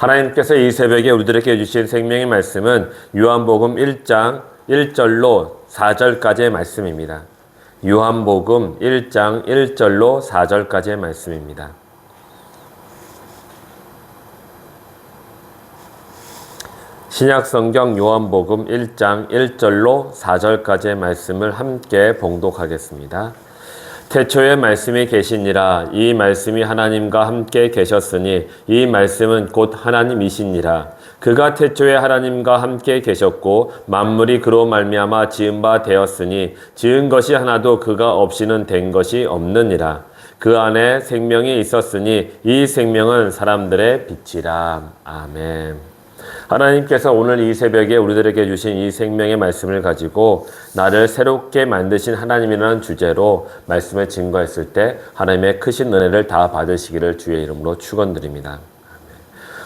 하나님께서 이 새벽에 우리들에게 주신 생명의 말씀은 요한복음 1장 1절로 4절까지의 말씀입니다. 요한복음 1장 1절로 4절까지의 말씀입니다. 신약성경 요한복음 1장 1절로 4절까지의 말씀을 함께 봉독하겠습니다. 태초에 말씀이 계시니라. 이 말씀이 하나님과 함께 계셨으니 이 말씀은 곧 하나님이시니라. 그가 태초에 하나님과 함께 계셨고 만물이 그로 말미암아 지은 바 되었으니 지은 것이 하나도 그가 없이는 된 것이 없느니라. 그 안에 생명이 있었으니 이 생명은 사람들의 빛이라. 아멘. 하나님께서 오늘 이 새벽에 우리들에게 주신 이 생명의 말씀을 가지고 나를 새롭게 만드신 하나님이라는 주제로 말씀을 증거했을 때 하나님의 크신 은혜를 다 받으시기를 주의 이름으로 축원드립니다.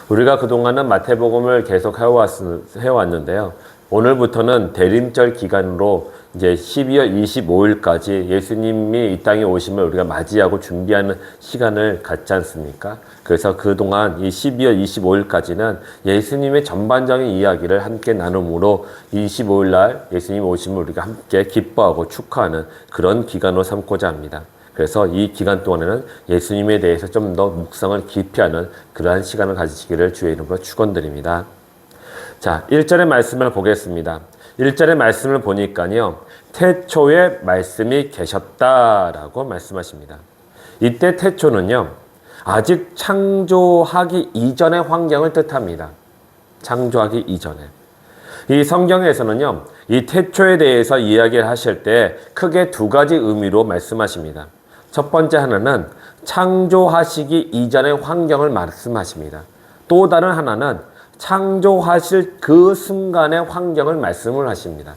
우리가 그동안은 마태복음을 계속 해왔는데요. 오늘부터는 대림절 기간으로 이제 12월 25일까지 예수님이 이 땅에 오심을 우리가 맞이하고 준비하는 시간을 갖지 않습니까? 그래서 그동안 이 12월 25일까지는 예수님의 전반적인 이야기를 함께 나눔으로 25일 날 예수님 오심을 우리가 함께 기뻐하고 축하하는 그런 기간으로 삼고자 합니다. 그래서 이 기간 동안에는 예수님에 대해서 좀 더 묵상을 깊이 하는 그러한 시간을 가지시기를 주의 이름으로 축원드립니다. 자, 1절의 말씀을 보겠습니다. 1절의 말씀을 보니까요. 태초에 말씀이 계셨다라고 말씀하십니다. 이때 태초는요. 아직 창조하기 이전의 환경을 뜻합니다. 창조하기 이전에. 이 성경에서는요. 이 태초에 대해서 이야기를 하실 때 크게 두 가지 의미로 말씀하십니다. 첫 번째 하나는 창조하시기 이전의 환경을 말씀하십니다. 또 다른 하나는 창조하실 그 순간의 환경을 말씀을 하십니다.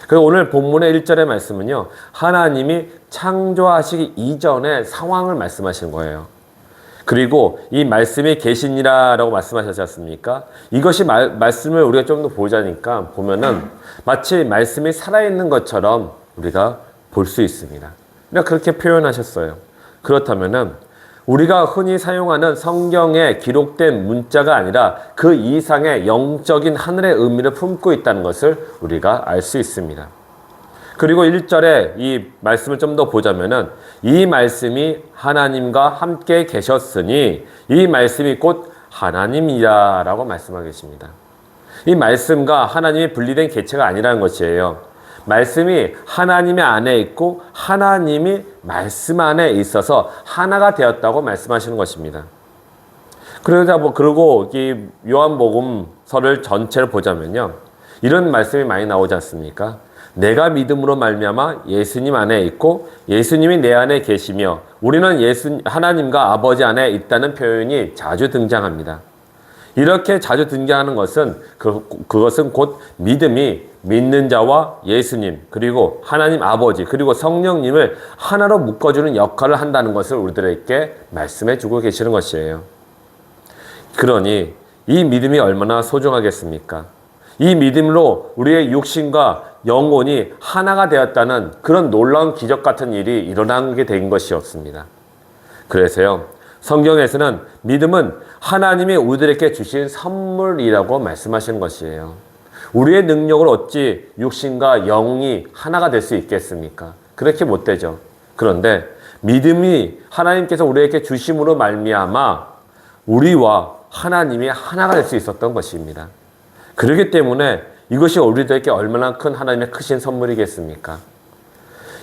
그래서 오늘 본문의 1절의 말씀은요. 하나님이 창조하시기 이전의 상황을 말씀하시는 거예요. 그리고 이 말씀이 계시니라 라고 말씀하셨지 않습니까? 이것이 말씀을 우리가 좀 더 보자니까 보면은 마치 말씀이 살아있는 것처럼 우리가 볼 수 있습니다. 그러니까 그렇게 표현하셨어요. 그렇다면은 우리가 흔히 사용하는 성경에 기록된 문자가 아니라 그 이상의 영적인 하늘의 의미를 품고 있다는 것을 우리가 알 수 있습니다. 그리고 1절에 이 말씀을 좀 더 보자면은 이 말씀이 하나님과 함께 계셨으니 이 말씀이 곧 하나님이라 라고 말씀하고 계십니다. 이 말씀과 하나님이 분리된 개체가 아니라는 것이에요. 말씀이 하나님의 안에 있고 하나님이 말씀 안에 있어서 하나가 되었다고 말씀하시는 것입니다. 그리고 이 요한복음서를 전체를 보자면요. 이런 말씀이 많이 나오지 않습니까? 내가 믿음으로 말미암아 예수님 안에 있고 예수님이 내 안에 계시며 우리는 하나님과 아버지 안에 있다는 표현이 자주 등장합니다. 이렇게 자주 등장하는 것은 그것은 곧 믿음이 믿는 자와 예수님 그리고 하나님 아버지 그리고 성령님을 하나로 묶어주는 역할을 한다는 것을 우리들에게 말씀해 주고 계시는 것이에요. 그러니 이 믿음이 얼마나 소중하겠습니까? 이 믿음으로 우리의 육신과 영혼이 하나가 되었다는 그런 놀라운 기적 같은 일이 일어나게 된 것이었습니다. 그래서요. 성경에서는 믿음은 하나님이 우리들에게 주신 선물이라고 말씀하시는 것이에요. 우리의 능력을 어찌 육신과 영이 하나가 될 수 있겠습니까? 그렇게 못 되죠. 그런데 믿음이 하나님께서 우리에게 주심으로 말미암아 우리와 하나님이 하나가 될 수 있었던 것입니다. 그렇기 때문에 이것이 우리들에게 얼마나 큰 하나님의 크신 선물이겠습니까?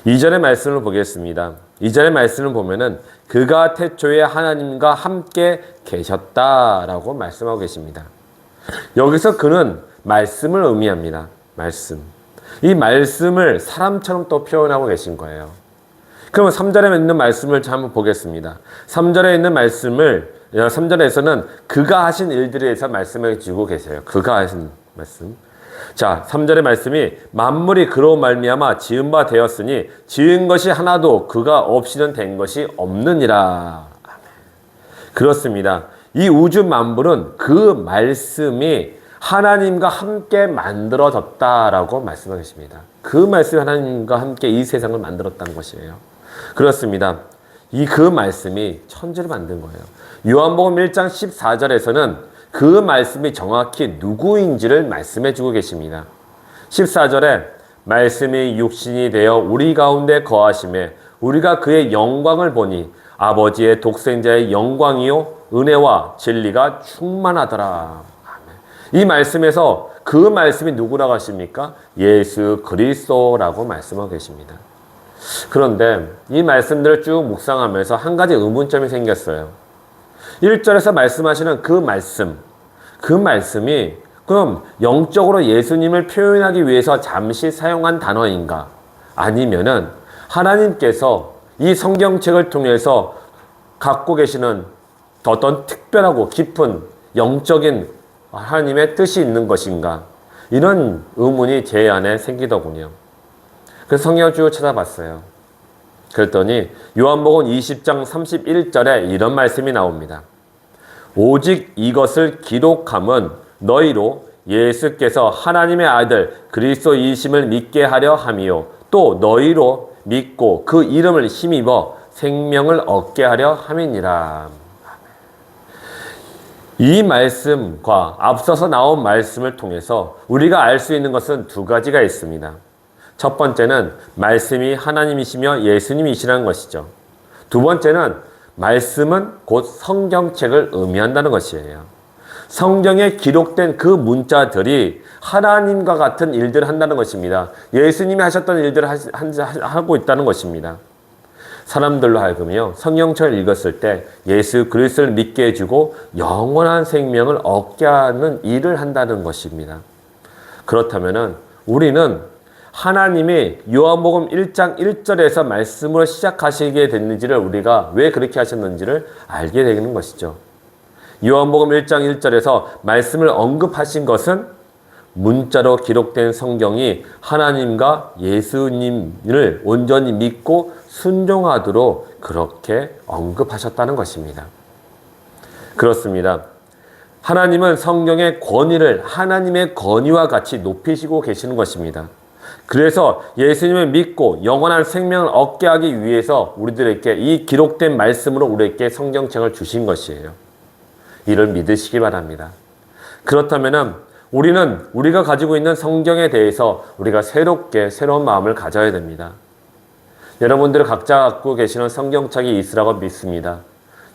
2절의 말씀을 보겠습니다. 2절의 말씀을 보면은 그가 태초에 하나님과 함께 계셨다라고 말씀하고 계십니다. 여기서 그는 말씀을 의미합니다. 말씀. 이 말씀을 사람처럼 또 표현하고 계신 거예요. 그러면 3절에 있는 말씀을 한번 보겠습니다. 3절에 있는 말씀을 3절에서는 그가 하신 일들에 대해서 말씀해 주고 계세요. 그가 하신 말씀. 자, 3절의 말씀이 만물이 그로 말미암아 지은 바 되었으니 지은 것이 하나도 그가 없이는 된 것이 없느니라. 그렇습니다. 이 우주 만물은 그 말씀이 하나님과 함께 만들어졌다라고 말씀하고 계십니다. 그 말씀이 하나님과 함께 이 세상을 만들었다는 것이에요. 그렇습니다. 그 말씀이 천지를 만든 거예요. 요한복음 1장 14절에서는 그 말씀이 정확히 누구인지를 말씀해 주고 계십니다. 14절에 말씀이 육신이 되어 우리 가운데 거하심에 우리가 그의 영광을 보니 아버지의 독생자의 영광이요 은혜와 진리가 충만하더라. 이 말씀에서 그 말씀이 누구라고 하십니까? 예수 그리스도라고 말씀하고 계십니다. 그런데 이 말씀들을 쭉 묵상하면서 한 가지 의문점이 생겼어요. 1절에서 말씀하시는 그 말씀이 그럼 영적으로 예수님을 표현하기 위해서 잠시 사용한 단어인가? 아니면은 하나님께서 이 성경책을 통해서 갖고 계시는 어떤 특별하고 깊은 영적인 하나님의 뜻이 있는 것인가? 이런 의문이 제 안에 생기더군요. 그래서 성경을 쭉 찾아봤어요. 그랬더니 요한복음 20장 31절에 이런 말씀이 나옵니다. 오직 이것을 기록함은 너희로 예수께서 하나님의 아들 그리스도이심을 믿게 하려 함이요 또 너희로 믿고 그 이름을 힘입어 생명을 얻게 하려 함이니라. 이 말씀과 앞서서 나온 말씀을 통해서 우리가 알 수 있는 것은 두 가지가 있습니다. 첫 번째는 말씀이 하나님이시며 예수님이시라는 것이죠. 두 번째는 말씀은 곧 성경책을 의미한다는 것이에요. 성경에 기록된 그 문자들이 하나님과 같은 일들을 한다는 것입니다. 예수님이 하셨던 일들을 하고 있다는 것입니다. 사람들로 하여금요 성경책을 읽었을 때 예수 그리스도를 믿게 해주고 영원한 생명을 얻게 하는 일을 한다는 것입니다. 그렇다면은 우리는 하나님이 요한복음 1장 1절에서 말씀으로 시작하시게 됐는지를 우리가 왜 그렇게 하셨는지를 알게 되는 것이죠. 요한복음 1장 1절에서 말씀을 언급하신 것은 문자로 기록된 성경이 하나님과 예수님을 온전히 믿고 순종하도록 그렇게 언급하셨다는 것입니다. 그렇습니다. 하나님은 성경의 권위를 하나님의 권위와 같이 높이시고 계시는 것입니다. 그래서 예수님을 믿고 영원한 생명을 얻게 하기 위해서 우리들에게 이 기록된 말씀으로 우리에게 성경책을 주신 것이에요. 이를 믿으시기 바랍니다. 그렇다면 우리는 우리가 가지고 있는 성경에 대해서 우리가 새로운 마음을 가져야 됩니다. 여러분들이 각자 갖고 계시는 성경책이 있으라고 믿습니다.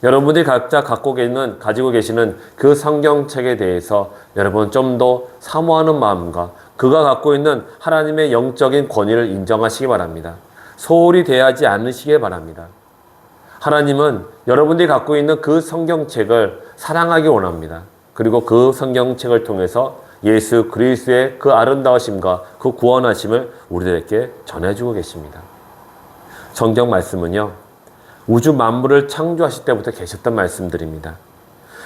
여러분들이 각자 가지고 계시는 그 성경책에 대해서 여러분 좀 더 사모하는 마음과 그가 갖고 있는 하나님의 영적인 권위를 인정하시기 바랍니다. 소홀히 대하지 않으시기 바랍니다. 하나님은 여러분들이 갖고 있는 그 성경책을 사랑하기 원합니다. 그리고 그 성경책을 통해서 예수 그리스도의 그 아름다우심과 그 구원하심을 우리들에게 전해주고 계십니다. 성경 말씀은요, 우주 만물을 창조하실 때부터 계셨던 말씀들입니다.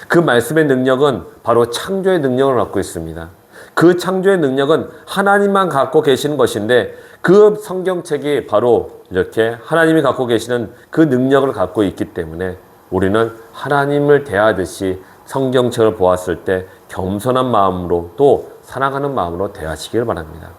그 말씀의 능력은 바로 창조의 능력을 갖고 있습니다. 그 창조의 능력은 하나님만 갖고 계시는 것인데 그 성경책이 바로 이렇게 하나님이 갖고 계시는 그 능력을 갖고 있기 때문에 우리는 하나님을 대하듯이 성경책을 보았을 때 겸손한 마음으로 또 사랑하는 마음으로 대하시길 바랍니다.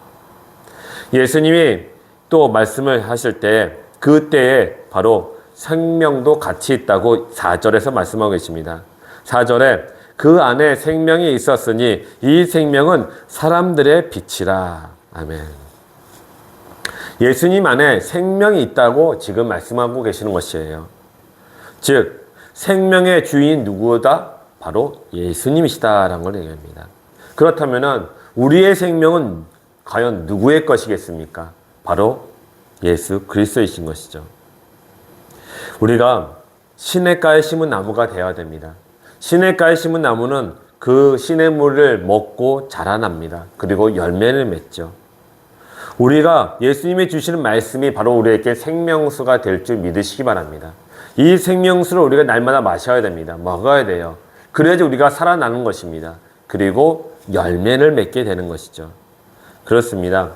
예수님이 또 말씀을 하실 때 그때에 바로 생명도 같이 있다고 4절에서 말씀하고 계십니다. 4절에 그 안에 생명이 있었으니 이 생명은 사람들의 빛이라. 아멘. 예수님 안에 생명이 있다고 지금 말씀하고 계시는 것이에요. 즉 생명의 주인 누구다? 바로 예수님이시다라는 걸 얘기합니다. 그렇다면 우리의 생명은 과연 누구의 것이겠습니까? 바로 예수 그리스도이신 것이죠. 우리가 시냇가에 심은 나무가 되어야 됩니다. 시냇가에 심은 나무는 그 시냇물을 먹고 자라납니다. 그리고 열매를 맺죠. 우리가 예수님이 주시는 말씀이 바로 우리에게 생명수가 될 줄 믿으시기 바랍니다. 이 생명수를 우리가 날마다 마셔야 됩니다. 먹어야 돼요. 그래야지 우리가 살아나는 것입니다. 그리고 열매를 맺게 되는 것이죠. 그렇습니다.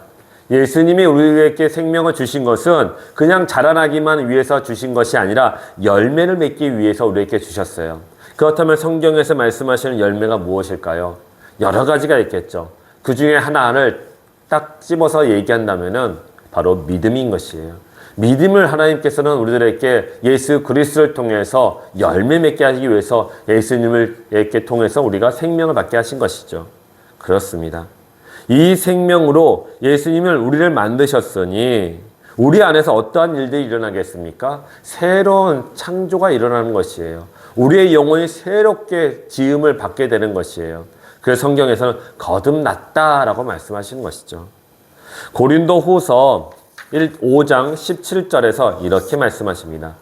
예수님이 우리에게 생명을 주신 것은 그냥 자라나기만 위해서 주신 것이 아니라 열매를 맺기 위해서 우리에게 주셨어요. 그렇다면 성경에서 말씀하시는 열매가 무엇일까요? 여러 가지가 있겠죠. 그 중에 하나를 딱 집어서 얘기한다면은 바로 믿음인 것이에요. 믿음을 하나님께서는 우리들에게 예수 그리스도를 통해서 열매 맺게 하기 위해서 예수님을 이렇게 통해서 우리가 생명을 받게 하신 것이죠. 그렇습니다. 이 생명으로 예수님을 우리를 만드셨으니 우리 안에서 어떠한 일들이 일어나겠습니까? 새로운 창조가 일어나는 것이에요. 우리의 영혼이 새롭게 지음을 받게 되는 것이에요. 그래서 성경에서는 거듭났다라고 말씀하시는 것이죠. 고린도 후서 5장 17절에서 이렇게 말씀하십니다.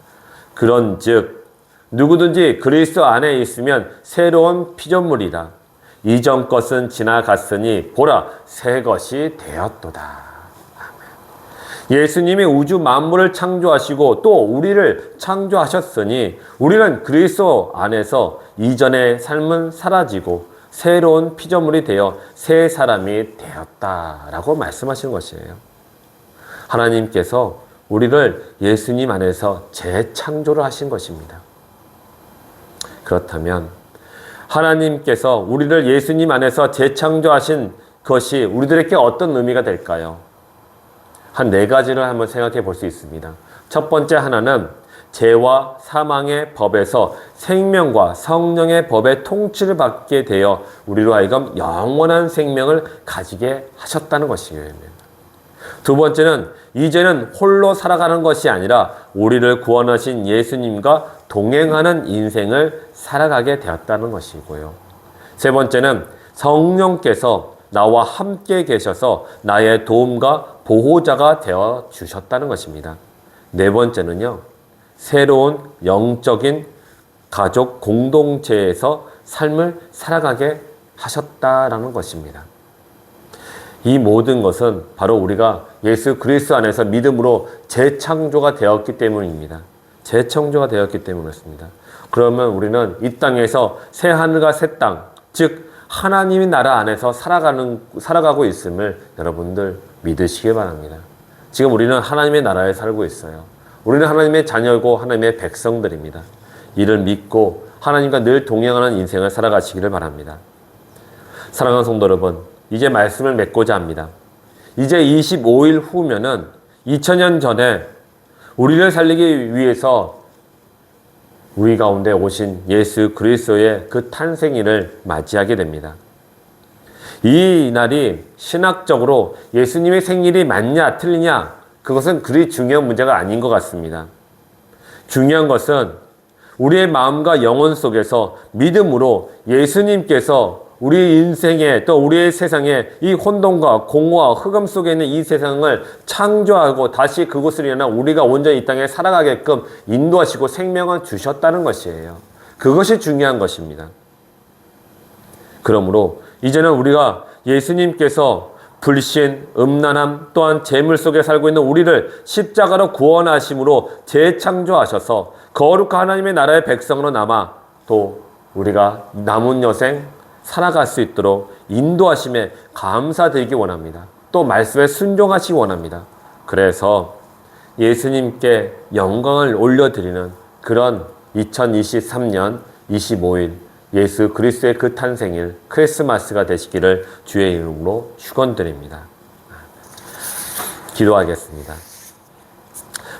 그런즉 누구든지 그리스도 안에 있으면 새로운 피조물이라. 이전 것은 지나갔으니 보라 새 것이 되었도다. 예수님이 우주 만물을 창조하시고 또 우리를 창조하셨으니 우리는 그리스도 안에서 이전의 삶은 사라지고 새로운 피조물이 되어 새 사람이 되었다라고 말씀하시는 것이에요. 하나님께서 우리를 예수님 안에서 재창조를 하신 것입니다. 그렇다면 하나님께서 우리를 예수님 안에서 재창조하신 것이 우리들에게 어떤 의미가 될까요? 한 4가지를 한번 생각해 볼 수 있습니다. 첫 번째 하나는 죄와 사망의 법에서 생명과 성령의 법의 통치를 받게 되어 우리로 하여금 영원한 생명을 가지게 하셨다는 것이에요. 두 번째는 이제는 홀로 살아가는 것이 아니라 우리를 구원하신 예수님과 동행하는 인생을 살아가게 되었다는 것이고요. 세 번째는 성령께서 나와 함께 계셔서 나의 도움과 보호자가 되어 주셨다는 것입니다. 네 번째는요, 새로운 영적인 가족 공동체에서 삶을 살아가게 하셨다라는 것입니다. 이 모든 것은 바로 우리가 예수 그리스도 안에서 믿음으로 재창조가 되었기 때문입니다. 재창조가 되었기 때문이었습니다. 그러면 우리는 이 땅에서 새 하늘과 새 땅, 즉 하나님의 나라 안에서 살아가고 있음을 여러분들 믿으시기 바랍니다. 지금 우리는 하나님의 나라에 살고 있어요. 우리는 하나님의 자녀고 하나님의 백성들입니다. 이를 믿고 하나님과 늘 동행하는 인생을 살아가시기를 바랍니다. 사랑하는 성도 여러분, 이제 말씀을 맺고자 합니다. 이제 25일 후면은 2000년 전에 우리를 살리기 위해서 우리 가운데 오신 예수 그리스도의 그 탄생일을 맞이하게 됩니다. 이 날이 신학적으로 예수님의 생일이 맞냐 틀리냐 그것은 그리 중요한 문제가 아닌 것 같습니다. 중요한 것은 우리의 마음과 영혼 속에서 믿음으로 예수님께서 우리 인생에 또 우리의 세상에 이 혼돈과 공허와 흑암 속에 있는 이 세상을 창조하고 다시 그곳을 일어나 우리가 온전히 이 땅에 살아가게끔 인도하시고 생명을 주셨다는 것이에요. 그것이 중요한 것입니다. 그러므로 이제는 우리가 예수님께서 불신, 음란함 또한 재물 속에 살고 있는 우리를 십자가로 구원하심으로 재창조하셔서 거룩한 하나님의 나라의 백성으로 남아 또 우리가 남은 여생 살아갈 수 있도록 인도하심에 감사드리기 원합니다. 또 말씀에 순종하시기 원합니다. 그래서 예수님께 영광을 올려드리는 그런 2023년 25일 예수 그리스도의 그 탄생일 크리스마스가 되시기를 주의 이름으로 축원드립니다. 기도하겠습니다.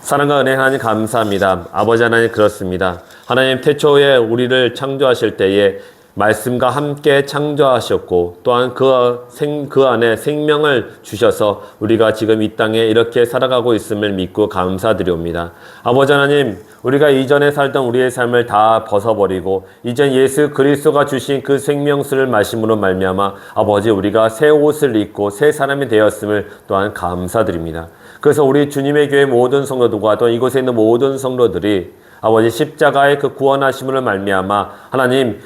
사랑과 은혜 하나님 감사합니다. 아버지 하나님 그렇습니다. 하나님 태초에 우리를 창조하실 때에 말씀과 함께 창조하셨고 또한 그 안에 생명을 주셔서 우리가 지금 이 땅에 이렇게 살아가고 있음을 믿고 감사드립니다. 아버지 하나님, 우리가 이전에 살던 우리의 삶을 다 벗어버리고 이젠 예수 그리스도가 주신 그 생명수를 마심으로 말미암아 아버지 우리가 새 옷을 입고 새 사람이 되었음을 또한 감사드립니다. 그래서 우리 주님의 교회 모든 성도들과 또 이곳에 있는 모든 성도들이 아버지 십자가의 그 구원하심으로 말미암아 하나님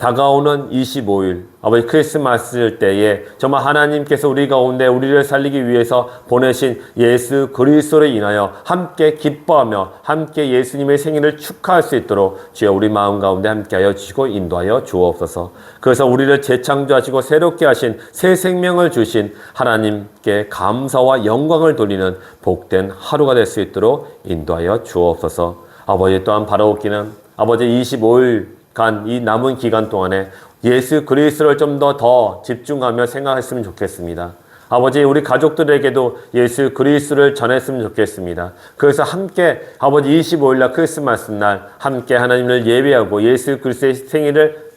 다가오는 25일 아버지 크리스마스 때에 정말 하나님께서 우리 가운데 우리를 살리기 위해서 보내신 예수 그리스도로 인하여 함께 기뻐하며 함께 예수님의 생일을 축하할 수 있도록 주여 우리 마음 가운데 함께하여 주시고 인도하여 주옵소서. 그래서 우리를 재창조하시고 새롭게 하신 새 생명을 주신 하나님께 감사와 영광을 돌리는 복된 하루가 될 수 있도록 인도하여 주옵소서. 아버지 또한 바라옵기는 아버지 25일 이 남은 기간 동안에 예수 그리스도를 좀 더 집중하며 생각했으면 좋겠습니다. 아버지 우리 가족들에게도 예수 그리스도를 전했으면 좋겠습니다. 그래서 함께 아버지 25일날 크리스마스 날 함께 하나님을 예배하고 예수 그리스도의 생일을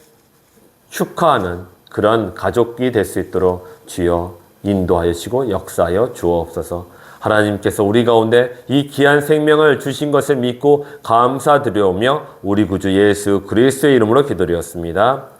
축하하는 그런 가족이 될 수 있도록 주여 인도하시고 역사하여 주옵소서. 하나님께서 우리 가운데 이 귀한 생명을 주신 것을 믿고 감사드려오며 우리 구주 예수 그리스도의 이름으로 기도드렸습니다.